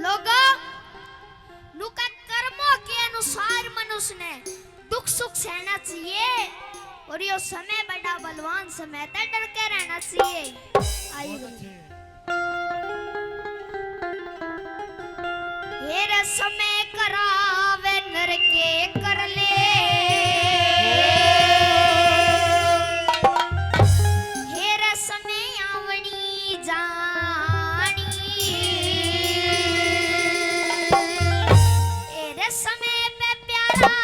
लोगों नुका कर्मों के अनुसार मनुष्य ने दुख सुख सहना चाहिए और यो समय बड़ा बलवान समय था, डर के रहना चाहिए। आइए हेरा समय करावे नर के कर ले, हेरा समय आवनी जानी, हेरे समय पे प्यारा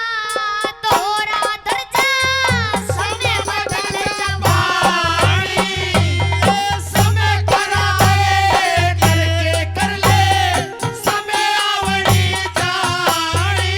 तोरा दर्जा, समय बदल जवानी, समय करावे करके कर ले, समय आवड़ी जानी,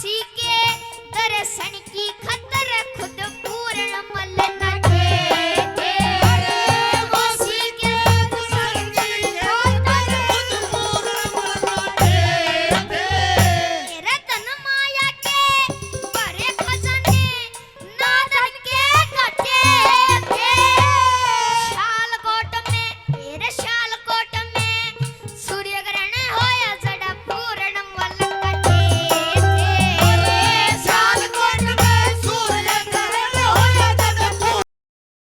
किसी के दर्शन की खतर खुद पूर्ण मलन